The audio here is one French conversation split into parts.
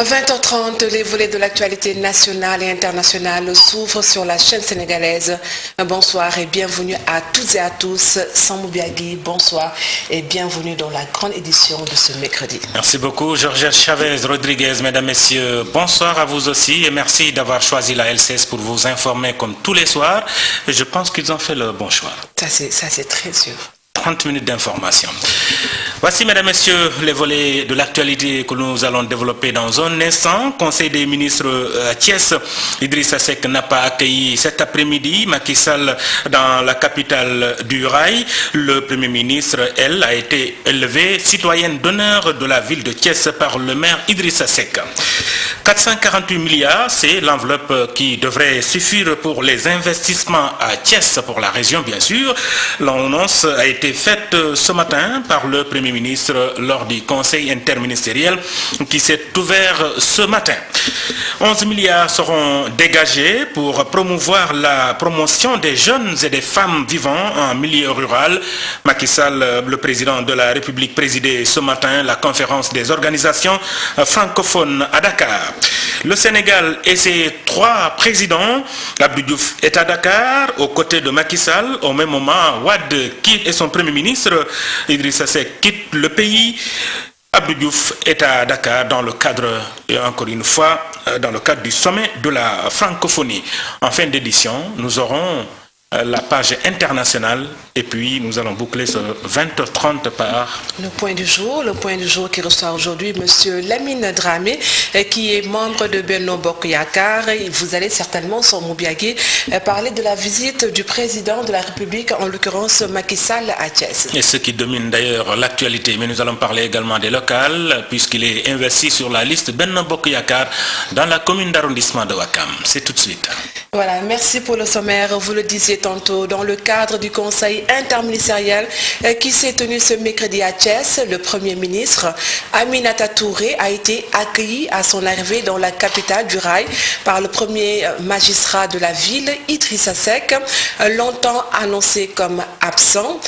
20h30, les volets de l'actualité nationale et internationale s'ouvrent sur la chaîne sénégalaise. Bonsoir et bienvenue à toutes et à tous. Sambou Biagui, bonsoir et bienvenue dans la grande édition de ce mercredi. Merci beaucoup, Georges Chavez Rodriguez. Mesdames, Messieurs, bonsoir à vous aussi et merci d'avoir choisi la LCS pour vous informer comme tous les soirs. Et je pense qu'ils ont fait le bon choix. Ça c'est très sûr. 30 minutes d'information. Voici, mesdames, messieurs, les volets de l'actualité que nous allons développer dans un instant. Conseil des ministres à Thiès, Idrissa Seck n'a pas accueilli cet après-midi Macky Sall dans la capitale du Rail. Le Premier ministre, elle, a été élevée citoyenne d'honneur de la ville de Thiès par le maire Idrissa Seck. 448 milliards, c'est l'enveloppe qui devrait suffire pour les investissements à Thiès, pour la région bien sûr. L'annonce a été faite ce matin par le Premier ministre lors du conseil interministériel qui s'est ouvert ce matin. 11 milliards seront dégagés pour promouvoir la promotion des jeunes et des femmes vivant en milieu rural. Macky Sall, le président de la République, présidait ce matin la conférence des organisations francophones à Dakar. Le Sénégal et ses 3 présidents, Abdou Diouf est à Dakar, aux côtés de Macky Sall. Au même moment, Wade quitte et son Premier ministre, Idrissa Seck, quitte le pays. Abdou Diouf est à Dakar dans le cadre, et encore une fois, dans le cadre du sommet de la francophonie. En fin d'édition, nous aurons la page internationale et puis nous allons boucler ce 20h30 par... Le point du jour qui reçoit aujourd'hui M. Lamine Dramé qui est membre de Benno Bokk Yakaar. Vous allez certainement, Sambou Biagui, parler de la visite du président de la République, en l'occurrence Macky Sall à Thiès. Et ce qui domine d'ailleurs l'actualité, mais nous allons parler également des locales puisqu'il est investi sur la liste Benno Bokk Yakaar dans la commune d'arrondissement de Ouakam. C'est tout de suite. Voilà, merci pour le sommaire. Vous le disiez tantôt, dans le cadre du conseil interministériel qui s'est tenu ce mercredi à Thiès, le Premier ministre Aminata Touré a été accueilli à son arrivée dans la capitale du Rail par le premier magistrat de la ville, Idrissa Seck, longtemps annoncé comme absent.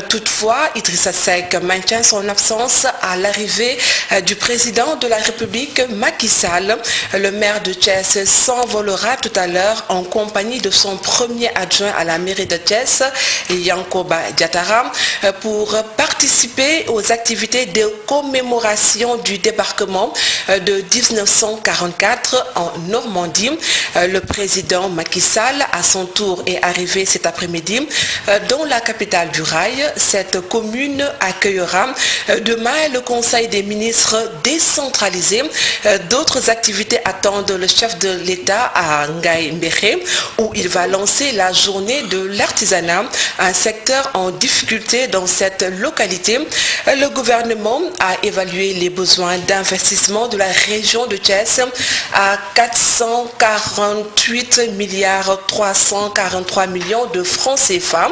Toutefois, Idrissa Seck maintient son absence à l'arrivée du président de la République, Macky Sall. Le maire de Thiès s'envolera tout à l'heure en compagnie de son premier adjoint à la mairie de Thiès, Yankoba Diatara, pour participer aux activités de commémoration du débarquement de 1944 en Normandie. Le président Macky Sall, à son tour, est arrivé cet après-midi dans la capitale du Rail. Cette commune accueillera demain le Conseil des ministres décentralisé. D'autres activités attendent le chef de l'État à Ngaye Mbékhé, où il va lancer la journée de l'artisanat, un secteur en difficulté dans cette localité. Le gouvernement a évalué les besoins d'investissement de la région de Thiès à 448 milliards 343 millions de francs CFA,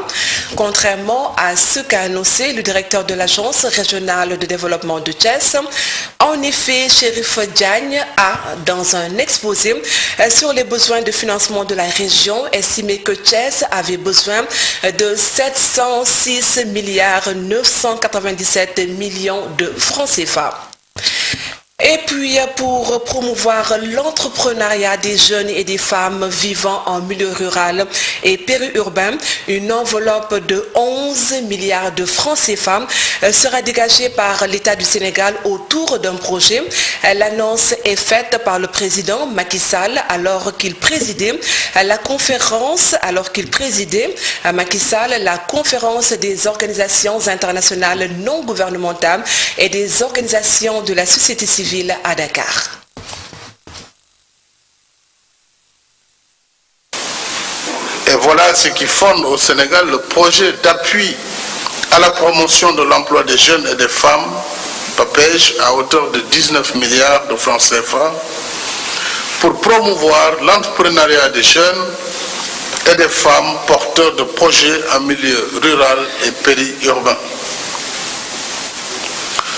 contrairement à ce qu'a annoncé le directeur de l'Agence régionale de développement de Thiès. En effet, Chérif Diagne a, dans un exposé sur les besoins de financement de la région, estimé que Thiès avait besoin de 706 milliards 997 millions de francs CFA. Et puis, pour promouvoir l'entrepreneuriat des jeunes et des femmes vivant en milieu rural et périurbain, une enveloppe de 11 milliards de francs CFA sera dégagée par l'État du Sénégal autour d'un projet. L'annonce est faite par le président Macky Sall alors qu'il présidait la conférence des organisations internationales non gouvernementales et des organisations de la société civile à Dakar. Et voilà ce qui fonde au Sénégal le projet d'appui à la promotion de l'emploi des jeunes et des femmes, PAPEJ, à hauteur de 19 milliards de francs CFA, pour promouvoir l'entrepreneuriat des jeunes et des femmes porteurs de projets en milieu rural et périurbain.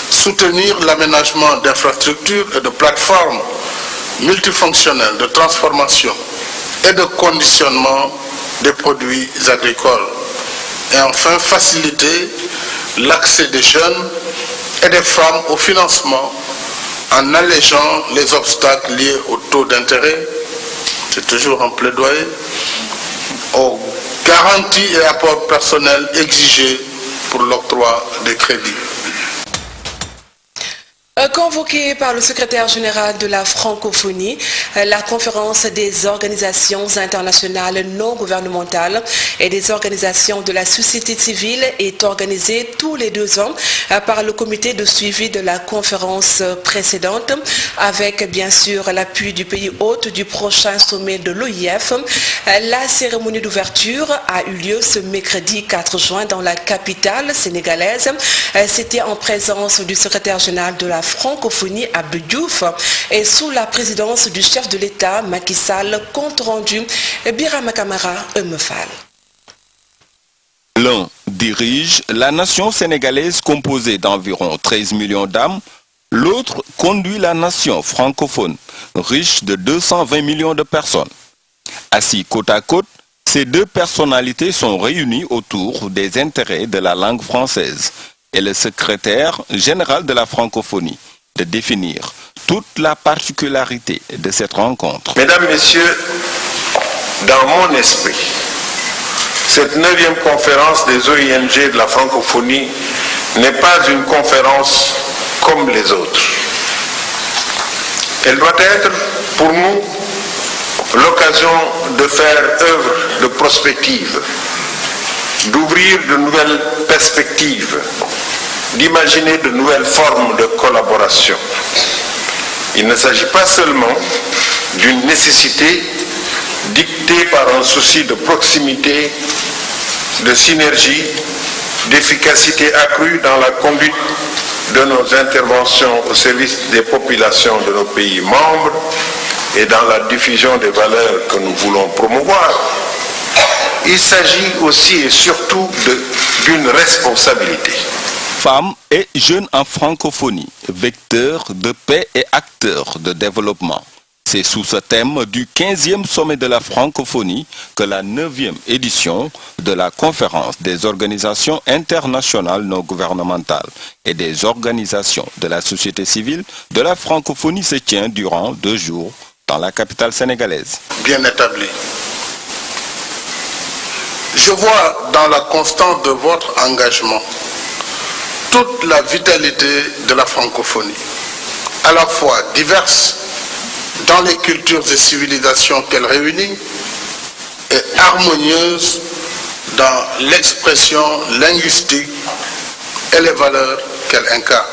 Soutenir l'aménagement d'infrastructures et de plateformes multifonctionnelles de transformation et de conditionnement des produits agricoles. Et enfin, faciliter l'accès des jeunes et des femmes au financement en allégeant les obstacles liés au taux d'intérêt, c'est toujours un plaidoyer, aux garanties et apports personnels exigés pour l'octroi des crédits. Convoquée par le secrétaire général de la francophonie, la conférence des organisations internationales non gouvernementales et des organisations de la société civile est organisée tous les 2 ans par le comité de suivi de la conférence précédente, avec bien sûr l'appui du pays hôte du prochain sommet de l'OIF. La cérémonie d'ouverture a eu lieu ce mercredi 4 juin dans la capitale sénégalaise. C'était en présence du secrétaire général de la francophonie Abdou Diouf et sous la présidence du chef de l'État Macky Sall, compte rendu Birama Kamara Eumefal. L'un dirige la nation sénégalaise composée d'environ 13 millions d'âmes, l'autre conduit la nation francophone riche de 220 millions de personnes. Assis côte à côte, ces 2 personnalités sont réunies autour des intérêts de la langue française et le secrétaire général de la francophonie de définir toute la particularité de cette rencontre. Mesdames, Messieurs, dans mon esprit, cette 9e conférence des OING de la francophonie n'est pas une conférence comme les autres. Elle doit être pour nous l'occasion de faire œuvre de prospective, d'ouvrir de nouvelles perspectives, d'imaginer de nouvelles formes de collaboration. Il ne s'agit pas seulement d'une nécessité dictée par un souci de proximité, de synergie, d'efficacité accrue dans la conduite de nos interventions au service des populations de nos pays membres et dans la diffusion des valeurs que nous voulons promouvoir. Il s'agit aussi et surtout d'une responsabilité. Femmes et jeunes en francophonie, vecteurs de paix et acteurs de développement. C'est sous ce thème du 15e sommet de la francophonie que la 9e édition de la conférence des organisations internationales non gouvernementales et des organisations de la société civile de la francophonie se tient durant 2 jours dans la capitale sénégalaise. Bien établi. Je vois dans la constance de votre engagement toute la vitalité de la francophonie, à la fois diverse dans les cultures et civilisations qu'elle réunit et harmonieuse dans l'expression linguistique et les valeurs qu'elle incarne.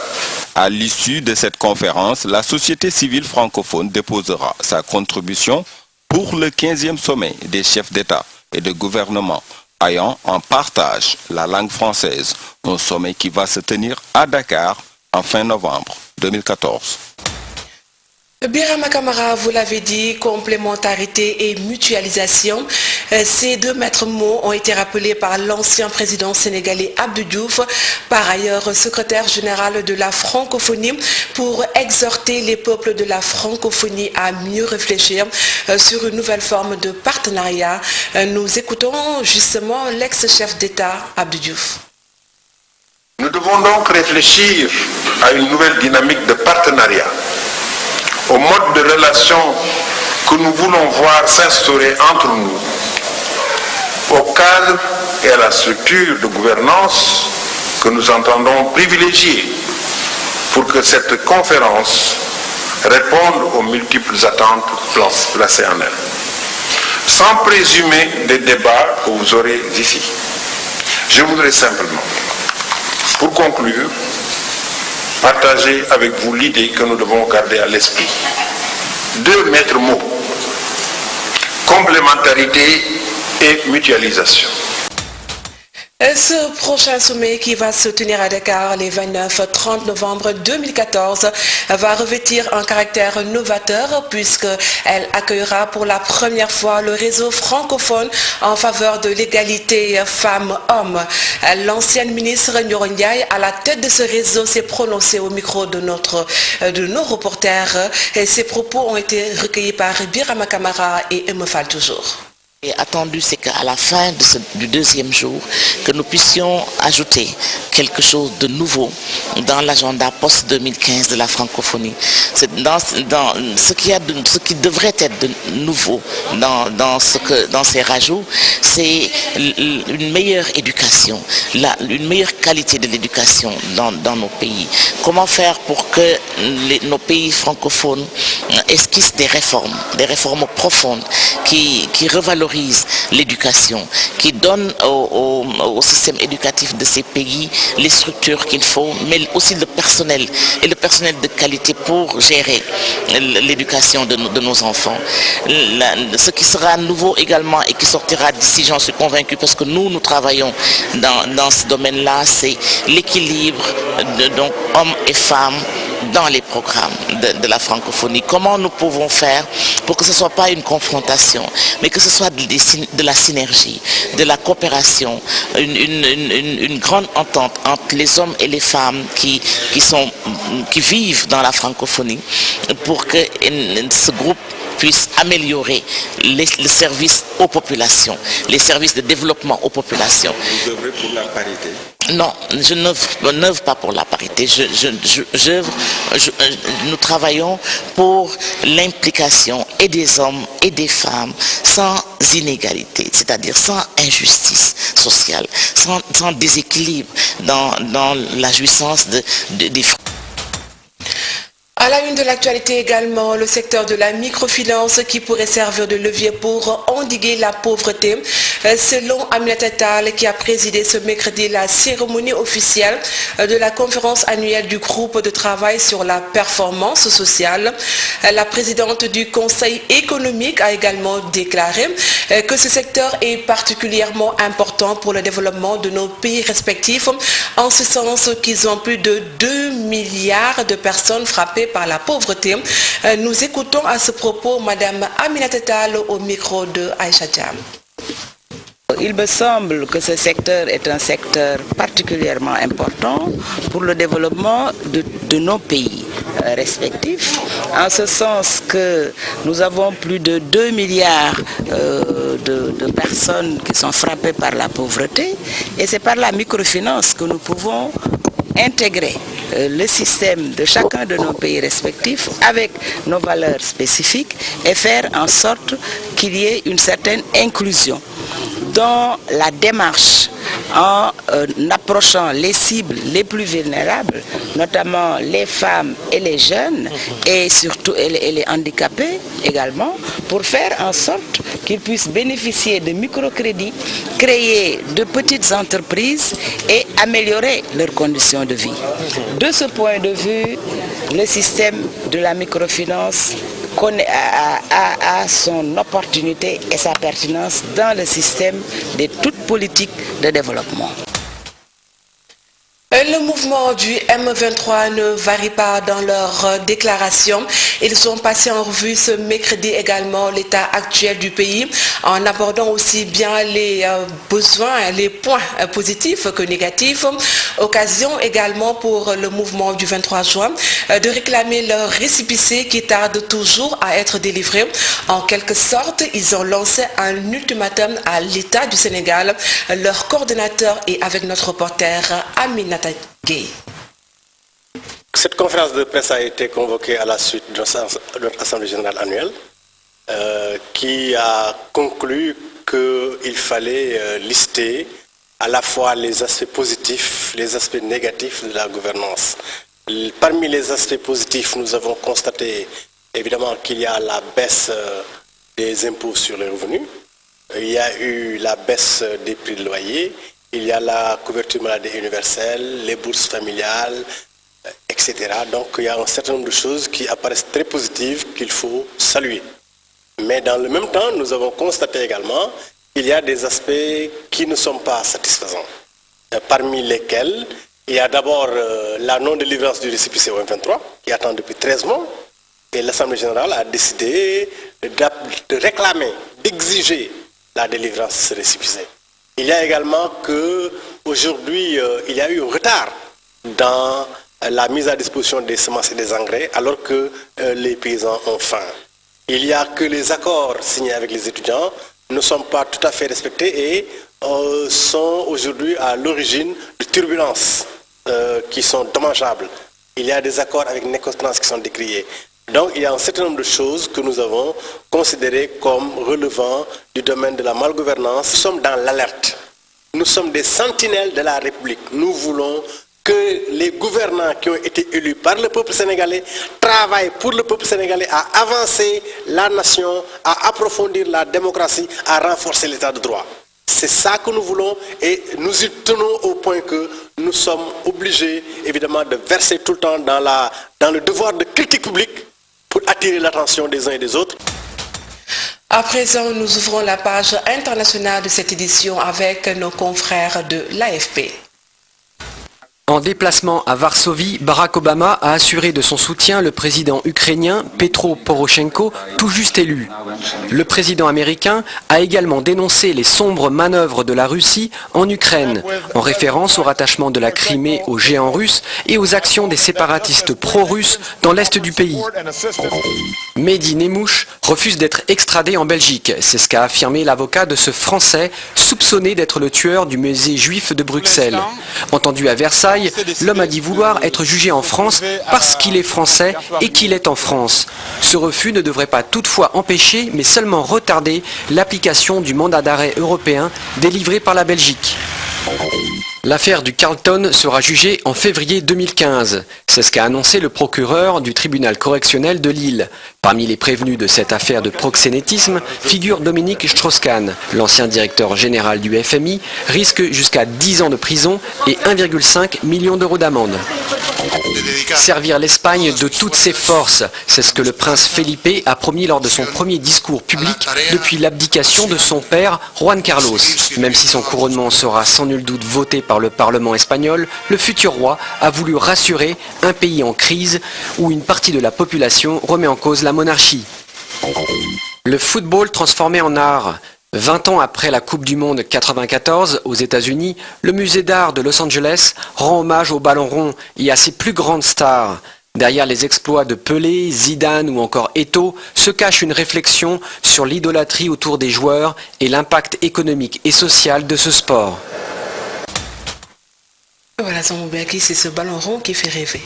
À l'issue de cette conférence, la société civile francophone déposera sa contribution pour le 15e sommet des chefs d'État et de gouvernement ayant en partage la langue française, un sommet qui va se tenir à Dakar en fin novembre 2014. Birama Kamara, vous l'avez dit, complémentarité et mutualisation. Ces 2 maîtres mots ont été rappelés par l'ancien président sénégalais Abdou Diouf, par ailleurs secrétaire général de la francophonie, pour exhorter les peuples de la francophonie à mieux réfléchir sur une nouvelle forme de partenariat. Nous écoutons justement l'ex-chef d'État Abdou Diouf. Nous devons donc réfléchir à une nouvelle dynamique de partenariat, au mode de relation que nous voulons voir s'instaurer entre nous, au cadre et à la structure de gouvernance que nous entendons privilégier pour que cette conférence réponde aux multiples attentes placées en elle. Sans présumer des débats que vous aurez ici, je voudrais simplement, pour conclure, partager avec vous l'idée que nous devons garder à l'esprit. 2 maîtres mots, complémentarité et mutualisation. Ce prochain sommet qui va se tenir à Dakar les 29-30 novembre 2014 va revêtir un caractère novateur puisqu'elle accueillera pour la première fois le réseau francophone en faveur de l'égalité femmes-hommes. L'ancienne ministre Ndioro Ndiaye, à la tête de ce réseau, s'est prononcée au micro de nos reporters. Et ses propos ont été recueillis par Birama Kamara et Eumefal toujours. Et attendu, c'est qu'à la fin du deuxième jour, que nous puissions ajouter quelque chose de nouveau dans l'agenda post-2015 de la francophonie. C'est dans ce qui devrait être de nouveau dans ces rajouts, c'est une meilleure éducation, une meilleure qualité de l'éducation dans nos pays. Comment faire pour que nos pays francophones esquissent des réformes profondes qui revalorisent l'éducation, qui donne au système éducatif de ces pays les structures qu'il faut, mais aussi le personnel de qualité pour gérer l'éducation de nos enfants. Ce qui sera nouveau également et qui sortira d'ici, j'en suis convaincu, parce que nous travaillons dans ce domaine-là, c'est l'équilibre donc hommes et femmes dans les programmes de la francophonie. Comment nous pouvons faire pour que ce ne soit pas une confrontation, mais que ce soit de la synergie, de la coopération, une grande entente entre les hommes et les femmes qui vivent dans la francophonie, pour que ce groupe puisse améliorer les services aux populations, les services de développement aux populations. Vous œuvrez pour la parité? Non, je n'œuvre pas pour la parité. Nous travaillons pour l'implication et des hommes et des femmes sans inégalité, c'est-à-dire sans injustice sociale, sans déséquilibre dans la jouissance des fruits. À la une de l'actualité également, le secteur de la microfinance qui pourrait servir de levier pour endiguer la pauvreté. Selon Aminata Tall, qui a présidé ce mercredi la cérémonie officielle de la conférence annuelle du groupe de travail sur la performance sociale, la présidente du Conseil économique a également déclaré que ce secteur est particulièrement important pour le développement de nos pays respectifs, en ce sens qu'ils ont plus de 2 milliards de personnes frappées par la pauvreté. Nous écoutons à ce propos Madame Aminata Tall au micro de Aïcha Diam. Il me semble que ce secteur est un secteur particulièrement important pour le développement de nos pays respectifs, en ce sens que nous avons plus de 2 milliards de personnes qui sont frappées par la pauvreté, et c'est par la microfinance que nous pouvons intégrer le système de chacun de nos pays respectifs avec nos valeurs spécifiques et faire en sorte qu'il y ait une certaine inclusion dans la démarche en approchant les cibles les plus vulnérables, notamment les femmes et les jeunes, et surtout les handicapés également, pour faire en sorte qu'ils puissent bénéficier de microcrédits, créer de petites entreprises et améliorer leurs conditions de vie. De ce point de vue, le système de la microfinance a son opportunité et sa pertinence dans le système de toute politique de développement. Le mouvement du M23 ne varie pas dans leurs déclarations. Ils ont passé en revue ce mercredi également l'état actuel du pays en abordant aussi bien les besoins, les points positifs que négatifs. Occasion également pour le mouvement du 23 juin de réclamer leur récépissé qui tarde toujours à être délivré. En quelque sorte, ils ont lancé un ultimatum à l'État du Sénégal. Leur coordonnateur est avec notre reporter Aminata Gueye. Cette conférence de presse a été convoquée à la suite de notre Assemblée générale annuelle qui a conclu qu'il fallait lister à la fois les aspects positifs, les aspects négatifs de la gouvernance. Parmi les aspects positifs, nous avons constaté évidemment qu'il y a la baisse des impôts sur les revenus, il y a eu la baisse des prix de loyer, il y a la couverture maladie universelle, les bourses familiales, etc. Donc il y a un certain nombre de choses qui apparaissent très positives qu'il faut saluer. Mais dans le même temps, nous avons constaté également qu'il y a des aspects qui ne sont pas satisfaisants. Parmi lesquels, il y a d'abord la non-délivrance du récépissé au M23, qui attend depuis 13 mois, et l'Assemblée générale a décidé de réclamer, d'exiger la délivrance de ce récépissé. Il y a également qu'aujourd'hui, il y a eu un retard dans la mise à disposition des semences et des engrais, alors que les paysans ont faim. Il n'y a que les accords signés avec les étudiants ne sont pas tout à fait respectés et sont aujourd'hui à l'origine de turbulences qui sont dommageables. Il y a des accords avec Necotrans qui sont décriés. Donc il y a un certain nombre de choses que nous avons considérées comme relevant du domaine de la malgouvernance. Nous sommes dans l'alerte. Nous sommes des sentinelles de la République. Nous voulons que les gouvernants qui ont été élus par le peuple sénégalais travaillent pour le peuple sénégalais à avancer la nation, à approfondir la démocratie, à renforcer l'état de droit. C'est ça que nous voulons et nous y tenons au point que nous sommes obligés évidemment de verser tout le temps dans le devoir de critique publique pour attirer l'attention des uns et des autres. À présent, nous ouvrons la page internationale de cette édition avec nos confrères de l'AFP. En déplacement à Varsovie, Barack Obama a assuré de son soutien le président ukrainien Petro Poroshenko, tout juste élu. Le président américain a également dénoncé les sombres manœuvres de la Russie en Ukraine, en référence au rattachement de la Crimée au géant russe et aux actions des séparatistes pro-russes dans l'est du pays. Mehdi Nemmouche refuse d'être extradé en Belgique. C'est ce qu'a affirmé l'avocat de ce Français soupçonné d'être le tueur du musée juif de Bruxelles. Entendu à Versailles, l'homme a dit vouloir être jugé en France parce qu'il est français et qu'il est en France. Ce refus ne devrait pas toutefois empêcher, mais seulement retarder l'application du mandat d'arrêt européen délivré par la Belgique. L'affaire du Carlton sera jugée en février 2015. C'est ce qu'a annoncé le procureur du tribunal correctionnel de Lille. Parmi les prévenus de cette affaire de proxénétisme figure Dominique Strauss-Kahn. L'ancien directeur général du FMI risque jusqu'à 10 ans de prison et 1,5 million d'euros d'amende. Servir l'Espagne de toutes ses forces, c'est ce que le prince Felipe a promis lors de son premier discours public depuis l'abdication de son père, Juan Carlos. Même si son couronnement sera sans nul doute voté par le Parlement espagnol, le futur roi a voulu rassurer un pays en crise où une partie de la population remet en cause la monarchie. Le football transformé en art. 20 ans après la Coupe du Monde 94 aux États-Unis, le musée d'art de Los Angeles rend hommage au ballon rond et à ses plus grandes stars. Derrière les exploits de Pelé, Zidane ou encore Eto'o se cache une réflexion sur l'idolâtrie autour des joueurs et l'impact économique et social de ce sport. Voilà, Zamboubiaki, c'est ce ballon rond qui fait rêver.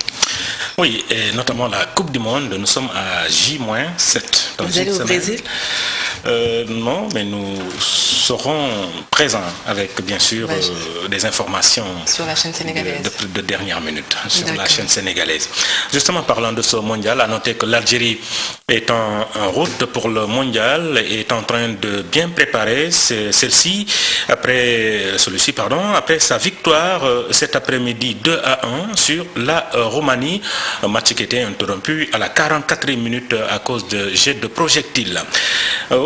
Oui, et notamment la Coupe du Monde, nous sommes à J-7. Vous allez au Brésil ? Non, mais nous serons présents avec, bien sûr, des informations sur la chaîne sénégalaise de dernière minute sur la chaîne sénégalaise. Justement, parlant de ce mondial, à noter que l'Algérie est en route pour le mondial et est en train de bien préparer celui-ci après sa victoire cet après-midi 2-1 sur la Roumanie, un match qui était interrompu à la 44e minute à cause de jets de projectiles.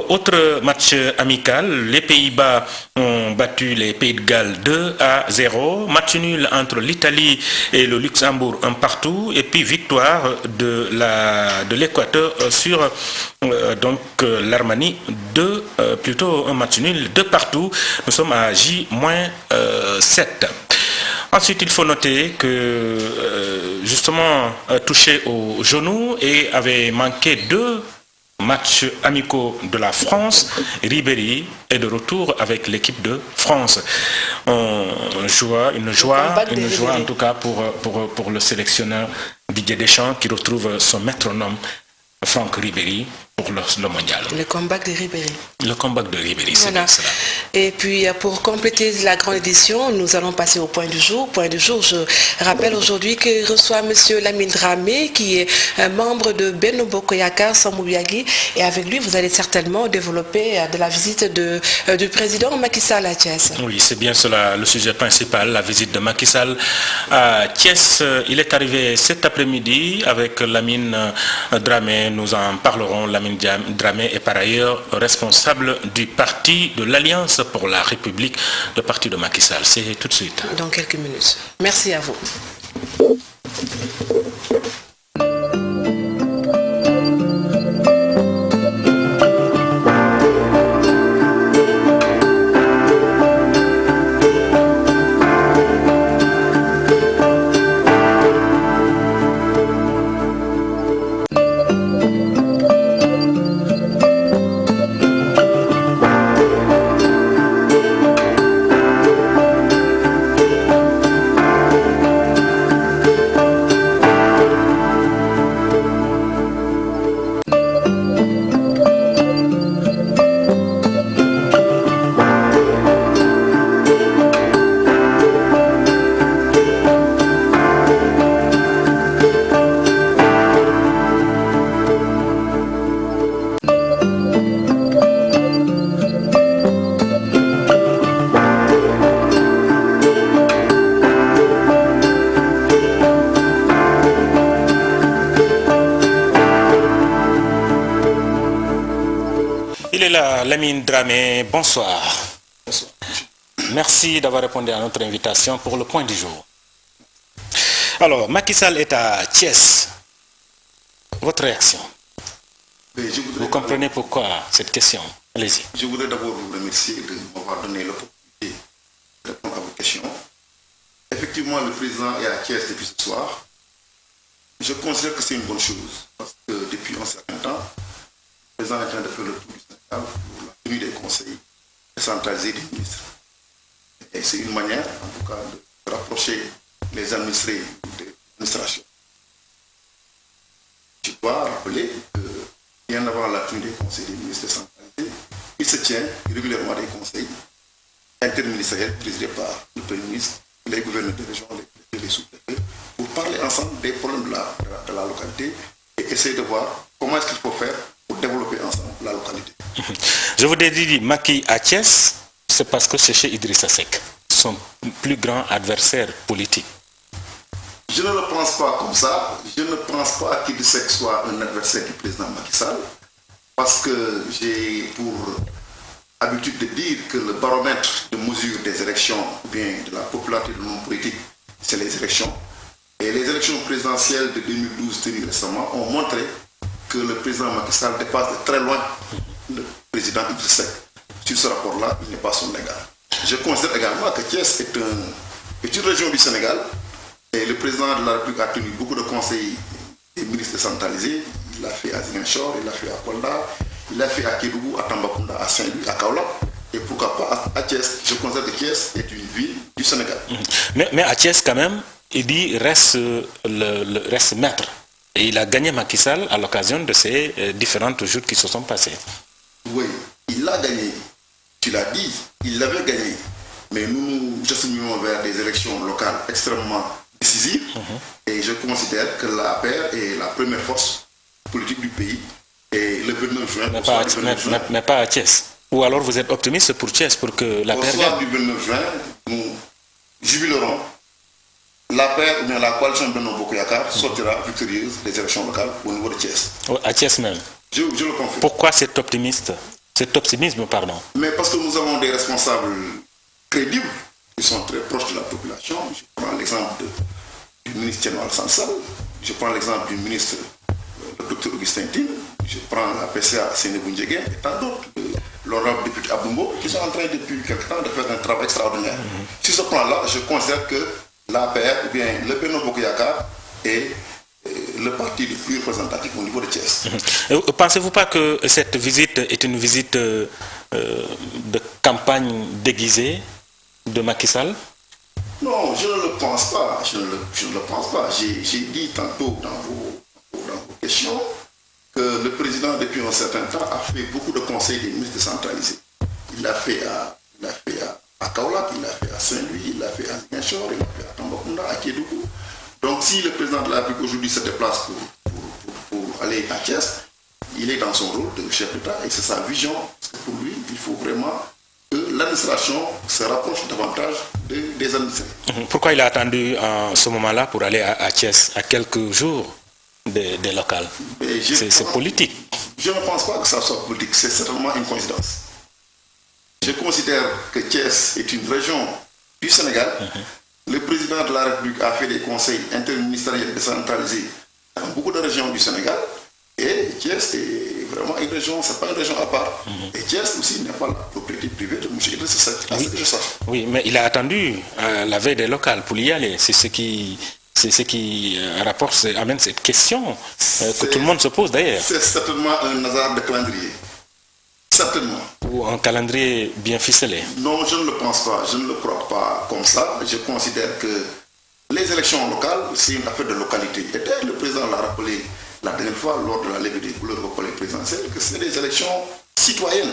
Autre match amical, les Pays-Bas ont battu les Pays de Galles 2-0, match nul entre l'Italie et le Luxembourg 1-1, et puis victoire de l'Équateur sur l'Arménie plutôt un match nul 2-2. Nous sommes à J-7. Ensuite, il faut noter que, justement, touché au genou et avait manqué 2 matchs amicaux de la France, Ribéry est de retour avec l'équipe de France. Une joie en tout cas pour le sélectionneur Didier Deschamps qui retrouve son métronome Franck Ribéry pour le mondial. Le comeback de Ribéry. Le comeback de Ribéry, c'est voilà. Cela. Et puis, pour compléter la grande édition, nous allons passer au point du jour. Point du jour, je rappelle aujourd'hui que reçoit M. Lamine Dramé, qui est un membre de Benno Bokk Yakaar Sambou-Biagui. Et avec lui, vous allez certainement développer de la visite du président Macky Sall à Thiès. Oui, c'est bien cela, le sujet principal, la visite de Macky Sall à Thiès. Il est arrivé cet après-midi avec Lamine Dramé. Nous en parlerons. Lamine Dramé est par ailleurs responsable du parti de l'Alliance pour la République, le parti de Macky Sall. C'est tout de suite. Dans quelques minutes. Merci à vous. Ismaïla Lamine Dramé, bonsoir. Bonsoir. Merci d'avoir répondu à notre invitation pour le point du jour. Alors, Macky Sall est à Thiès. Votre réaction? Vous comprenez pourquoi cette question? Allez-y. Je voudrais d'abord vous remercier de m'avoir donné l'opportunité de répondre à vos questions. Effectivement, le président est à Thiès depuis ce soir. Je considère que c'est une bonne chose, parce que depuis un certain temps, le président est en train de faire le tour du Sénégal pour la tenue des conseils décentralisés des ministres. Et c'est une manière, en tout cas, de rapprocher les administrés de l'administration. Je dois rappeler que, bien avant la tenue des conseils des ministres décentralisés, il se tient régulièrement des conseils interministériels présidés par le Premier ministre, les gouverneurs de région, les sous-préfets, pour parler ensemble des problèmes de la localité et essayer de voir comment est-ce qu'il faut faire pour développer ensemble la localité. Je vous ai dit Macky à Thiès, c'est parce que c'est chez Idrissa Seck, son plus grand adversaire politique. Je ne le pense pas comme ça. Je ne pense pas qu'Idrissa Seck soit un adversaire du président Macky Sall, parce que j'ai pour habitude de dire que le baromètre de mesure des élections, ou bien de la popularité de l'homme politique, c'est les élections. Et les élections présidentielles de 2012 tenues récemment ont montré que le président Macky Sall dépasse de très loin le président Idrissa Seck. Sur ce rapport-là, il n'est pas son égal. Je considère également que Thiès est une région du Sénégal, et le président de la République a tenu beaucoup de conseils des ministres décentralisés. Il l'a fait à Ziguinchor, il l'a fait à Kolda, il l'a fait à Kédougou, à Tambacounda, à Saint-Louis, à Kaolack, et pourquoi pas à Thiès. Je considère que Thiès est une ville du Sénégal. Mais à Thiès, quand même, il dit reste maître. Et il a gagné Macky Sall à l'occasion de ces différentes joutes qui se sont passées. Oui, il l'a gagné. Tu l'as dit, il l'avait gagné. Mais nous cheminons vers des élections locales extrêmement décisives. Et je considère que l'APR est la première force politique du pays. Et le 29 juin... Mais pas à Thiès. Ou alors vous êtes optimiste pour Thiès, pour que l'APR... Au soir du 29 juin, nous jubilerons l'APR, ou bien la coalition Benno Bokk Yakaar sortira victorieuse des élections locales au niveau de Thiès. À Thiès même. Je le confirme. Pourquoi cet optimisme, pardon? Mais parce que nous avons des responsables crédibles qui sont très proches de la population. Je prends l'exemple du ministre Thierno Alassane Sall, je prends l'exemple du ministre le Dr Augustin Tine, je prends la PCA Seynabou Ndiéguène et tant d'autres, l'honorable député Abdoumbo, qui sont en train depuis quelque temps de faire un travail extraordinaire. Sur ce plan-là, je considère que l'APR, ou bien le Benno Bokk Yakaar est le parti le plus représentatif au niveau de Thiès. Pensez-vous pas que cette visite est une visite de campagne déguisée de Macky Sall? Non, je ne le pense pas. Je ne le pense pas. J'ai dit tantôt dans vos questions que le président, depuis un certain temps, a fait beaucoup de conseils des ministres décentralisés. Il l'a fait à Kaolack, il l'a fait à Saint-Louis, il l'a fait à Ziguinchor, il l'a fait à Tambacounda, à Kédougou. Donc si le président de la République aujourd'hui se déplace pour aller à Thiès, il est dans son rôle de chef d'État et c'est sa vision. Parce que pour lui, il faut vraiment que l'administration se rapproche davantage des administrés. Pourquoi il a attendu en ce moment-là pour aller à Thiès, à quelques jours des locales? C'est politique. Je ne pense pas que ça soit politique, c'est certainement une coïncidence. Je considère que Thiès est une région du Sénégal. Le président de la République a fait des conseils interministériels décentralisés dans beaucoup de régions du Sénégal. Et Thiès est vraiment une région, c'est pas une région à part. Et Thiès aussi n'est pas la propriété privée de M. Idrissa Seck, à ce que je sache. Oui, mais il a attendu la veille des locales pour y aller. C'est ce qui amène cette question que tout le monde se pose d'ailleurs. C'est certainement un hasard de calendrier. Certainement. Ou un calendrier bien ficelé. Non, je ne le pense pas. Je ne le crois pas comme ça. Je considère que les élections locales, c'est une affaire de localité. Et d'ailleurs, le président l'a rappelé la dernière fois, lors de la levée des couleurs au palais présidentiel, que c'est des élections citoyennes.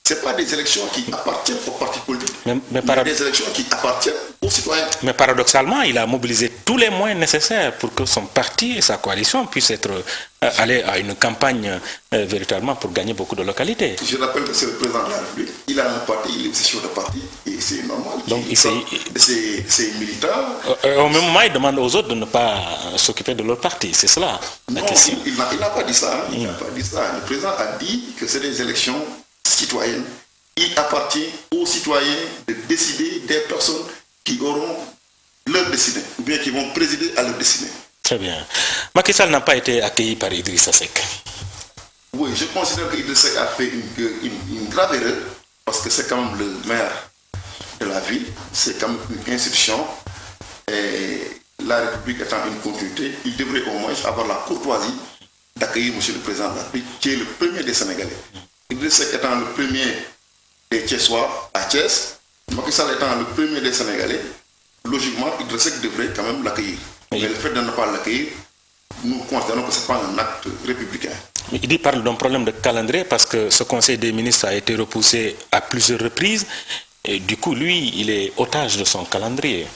Ce n'est pas des élections qui appartiennent aux partis politiques, mais des élections qui appartiennent aux citoyens. Mais paradoxalement, il a mobilisé tous les moyens nécessaires pour que son parti et sa coalition puissent aller à une campagne véritablement pour gagner beaucoup de localités. Je rappelle que c'est le président de la République, il a un parti, il est aussi chef de parti, et c'est normal. Donc c'est militant. Au même moment, il demande aux autres de ne pas s'occuper de leur parti, c'est cela la question. Il n'a pas dit ça. Il n'a pas dit ça. Le président a dit que c'est des élections citoyenne, il appartient aux citoyens de décider des personnes qui auront leur destinée, ou bien qui vont présider à leur destinée. Très bien. Macky Sall n'a pas été accueilli par Idrissa Seck. Oui, je considère que Idrissa Seck a fait une grave erreur, parce que c'est quand même le maire de la ville, c'est quand même une institution, et la République étant une continuité, il devrait au moins avoir la courtoisie d'accueillir M. le Président de la République, qui est le premier des Sénégalais. Idrissa Seck étant le premier des Thiessois à Thiès, Macky Sall étant le premier des Sénégalais, logiquement, Idrissa Seck devrait quand même l'accueillir. Mais le fait de ne pas l'accueillir, nous considérons que ce n'est pas un acte républicain. Mais il parle d'un problème de calendrier parce que ce Conseil des ministres a été repoussé à plusieurs reprises et du coup, lui, il est otage de son calendrier.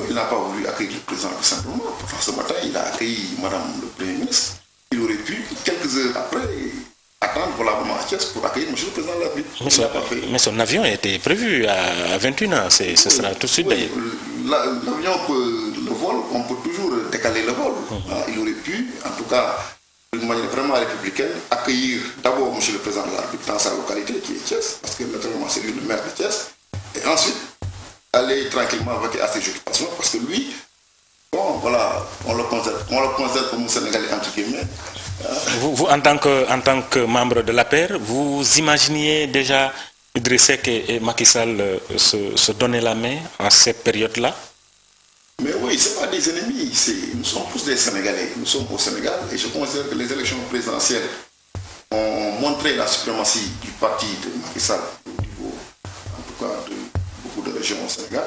Il n'a pas voulu accueillir le président tout simplement. Pourtant, ce matin, il a accueilli Madame le Premier ministre. Il aurait pu, quelques heures après, attendre volablement à Thiès pour accueillir M. le Président de la République. Mais son avion était prévu à 21h, ce sera tout de suite d'ailleurs. L'avion, le vol, on peut toujours décaler le vol. Il aurait pu, en tout cas, d'une manière vraiment républicaine, accueillir d'abord M. le Président de la République dans sa localité qui est Thiès, parce que naturellement c'est lui le maire de Thiès, et ensuite aller tranquillement avec à ses occupations, parce que lui, bon voilà, on le considère comme un Sénégalais entre guillemets. Vous en tant que membre de l'APR, vous imaginiez déjà Idrissa Seck et Macky Sall se donner la main en cette période-là? Mais oui, ce n'est pas des ennemis, nous sommes tous des Sénégalais, nous sommes au Sénégal et je considère que les élections présidentielles ont montré la suprématie du parti de Macky Sall au niveau, en tout cas, de beaucoup de régions au Sénégal.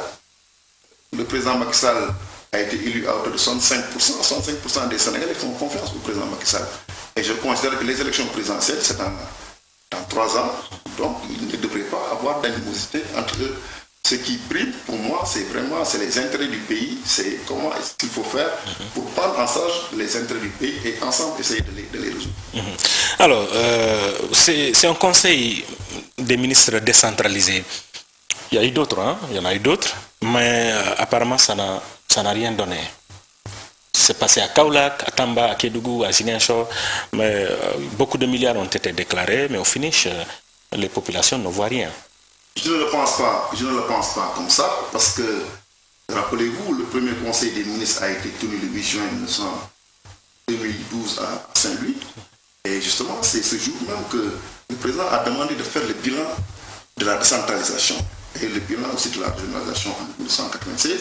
Le président Macky Sall a été élu à hauteur de 65%. 65% des Sénégalais font confiance au président Macky Sall. Et je considère que les élections présidentielles, c'est dans 3 ans, donc il ne devrait pas avoir d'animosité entre eux. Ce qui prime pour moi, c'est les intérêts du pays, c'est comment est-ce qu'il faut faire pour prendre en charge les intérêts du pays et ensemble essayer de les résoudre. Alors, c'est un conseil des ministres décentralisé. Il y a eu d'autres, il y en a eu d'autres, mais apparemment ça n'a rien donné. C'est passé à Kaolack, à Tamba, à Kédougou, à Ziguinchor, mais beaucoup de milliards ont été déclarés, mais au finish, les populations ne voient rien. Je ne le pense pas comme ça, parce que, rappelez-vous, le premier conseil des ministres a été tenu le 8 juin 2012 à Saint-Louis, et justement, c'est ce jour même que le président a demandé de faire le bilan de la décentralisation, et le bilan aussi de la régionalisation en 1996,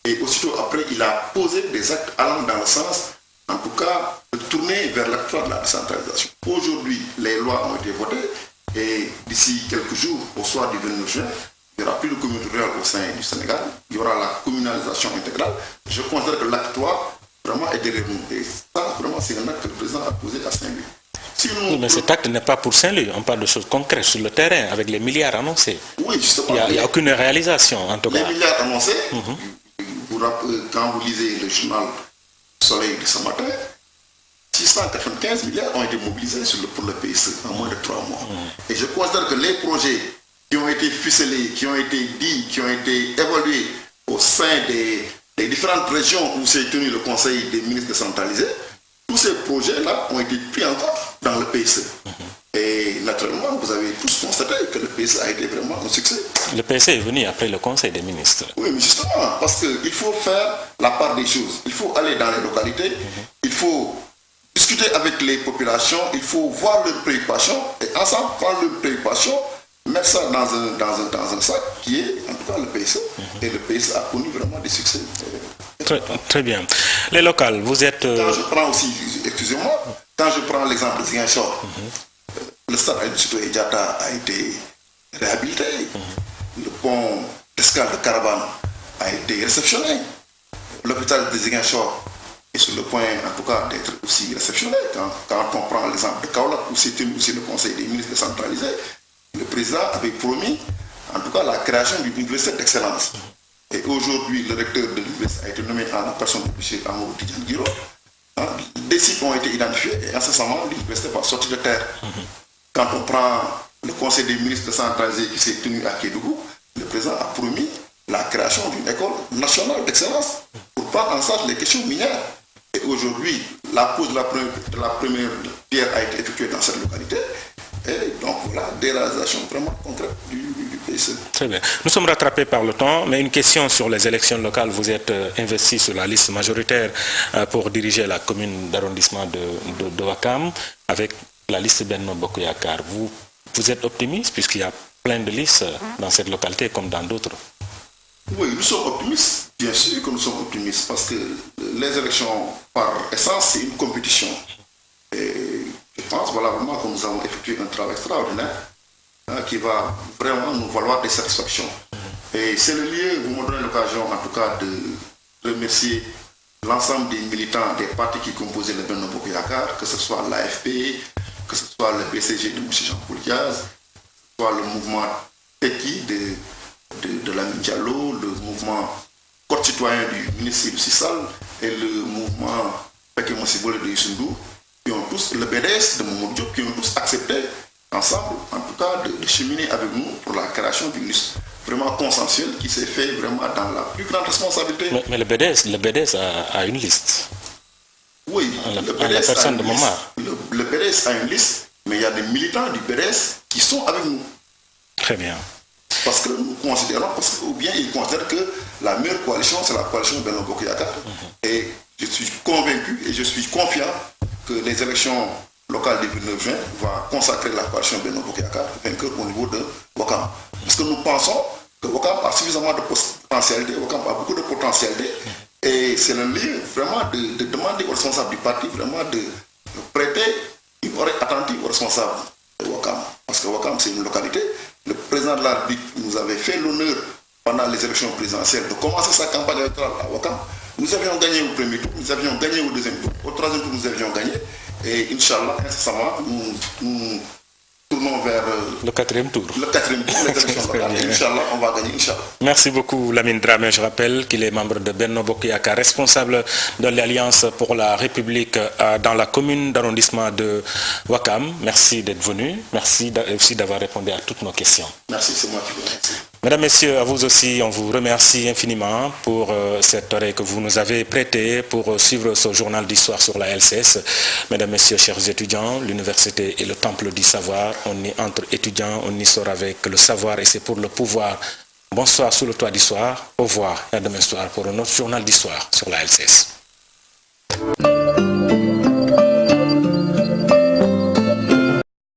et aussitôt après, il a posé des actes allant dans le sens, en tout cas, de tourner vers l'acte de la décentralisation. Aujourd'hui, les lois ont été votées, et d'ici quelques jours, au soir du 29 juin, il n'y aura plus de communauté rurale au sein du Sénégal, il y aura la communalisation intégrale. Je considère que l'acte 3 vraiment est derrière nous. Et ça, vraiment, c'est un acte que le président a posé à Saint-Louis. Oui, mais cet acte n'est pas pour Saint-Louis, on parle de choses concrètes sur le terrain, avec les milliards annoncés. Oui, justement. Il n'y a aucune réalisation, en tout cas. Les milliards annoncés, quand vous lisez le journal Soleil de ce matin, 695 milliards ont été mobilisés pour le PSE en moins de 3 mois. Et je considère que les projets qui ont été ficelés, qui ont été dits, qui ont été évalués au sein des différentes régions où s'est tenu le Conseil des ministres décentralisés, tous ces projets-là ont été pris en compte dans le PSE. Et naturellement, vous avez tous constaté que le PSE a été vraiment un succès. Le PSE est venu après le Conseil des ministres. Oui, mais justement, parce qu'il faut faire la part des choses. Il faut aller dans les localités, il faut discuter avec les populations, il faut voir leurs préoccupations et ensemble prendre leurs préoccupations, mettre ça dans un sac qui est en tout cas le PSE. Et le PSE a connu vraiment des succès. Très bien. Les locales, vous êtes... Quand je prends aussi, excusez-moi, quand je prends l'exemple de Ziguinchor, le stade Aïdou Diatta a été réhabilité, le pont d'escale de Caravane a été réceptionné, l'hôpital de Ziguinchor est sur le point en tout cas d'être aussi réceptionné. Quand on prend l'exemple de Kaolack où c'était aussi le Conseil des ministres décentralisé, le président avait promis en tout cas la création d'une université d'excellence. Et aujourd'hui, le recteur de l'université a été nommé en la personne de M. Amadou Tidiane Guiro. Des sites ont été identifiés et incessamment l'université va sortir de terre. Quand on prend le Conseil des ministres décentralisé qui s'est tenu à Kédougou, le président a promis la création d'une école nationale d'excellence pour prendre en charge les questions minières. Et aujourd'hui, la pose de la première pierre a été effectuée dans cette localité. Et donc voilà, des réalisations vraiment concrètes du PSE. Très bien. Nous sommes rattrapés par le temps, mais une question sur les élections locales. Vous êtes investi sur la liste majoritaire pour diriger la commune d'arrondissement de Ouakam avec la liste Benno Bokk Yakaar. Vous êtes optimiste puisqu'il y a plein de listes dans cette localité comme dans d'autres? Oui, nous sommes optimistes. Bien sûr que nous sommes optimistes parce que les élections, par essence, c'est une compétition. Et je pense voilà, vraiment que nous avons effectué un travail extraordinaire qui va vraiment nous valoir des satisfactions. Et c'est le lieu, vous me donnez l'occasion en tout cas de remercier l'ensemble des militants des partis qui composaient le Benno Bokk Yakaar, que ce soit l'AFP, que ce soit le BCG de M. Jean-Paul Diaz, que ce soit le mouvement Teki de Lamine Diallo, le mouvement Code citoyen du ministre Sissal et le mouvement Peke Mosibole de Youssou Ndour, qui ont tous, le BDS de Mamadou Diop, qui ont tous accepté ensemble, en tout cas, de cheminer avec nous pour la création d'une liste vraiment consensuelle qui s'est fait vraiment dans la plus grande responsabilité. Mais le BDS a une liste. Oui, le BDS a une liste, mais il y a des militants du BDS qui sont avec nous. Très bien. Parce que nous considérons, ou bien ils considèrent que la meilleure coalition, c'est la coalition Benno Bokk Yakaar. Et je suis convaincu et je suis confiant que les élections locales du 29 juin vont consacrer la coalition Benno Bokk Yakaar vainqueur au niveau de Ouakam. Parce que nous pensons que Ouakam a suffisamment de potentialité, Ouakam a beaucoup de potentialité. Et c'est le lieu vraiment de demander aux responsables du parti vraiment de prêter une oreille attentive aux responsables de Ouakam. Parce que Ouakam, c'est une localité. Le président de la République nous avait fait l'honneur pendant les élections présidentielles de commencer sa campagne électorale à Ouakam. Nous avions gagné au premier tour, nous avions gagné au deuxième tour, au troisième tour nous avions gagné. Et Inch'Allah, incessamment, nous tournons vers le quatrième tour. Le quatrième tour, les élections locales. Inch'Allah, on va gagner, Inch'Allah. Merci beaucoup Lamine Dramé. Je rappelle qu'il est membre de Benno Bokk Yakaar, responsable de l'Alliance pour la République dans la commune d'arrondissement de Ouakam. Merci d'être venu. Merci aussi d'avoir répondu à toutes nos questions. Merci, c'est moi qui vous remercie. Mesdames, Messieurs, à vous aussi, on vous remercie infiniment pour cette oreille que vous nous avez prêtée pour suivre ce journal d'histoire sur la LCS. Mesdames, Messieurs, chers étudiants, l'université est le temple du savoir. On est entre étudiants, on y sort avec le savoir et c'est pour le pouvoir. Bonsoir sous le toit d'histoire. Au revoir et à demain soir pour un autre journal d'histoire sur la LCS.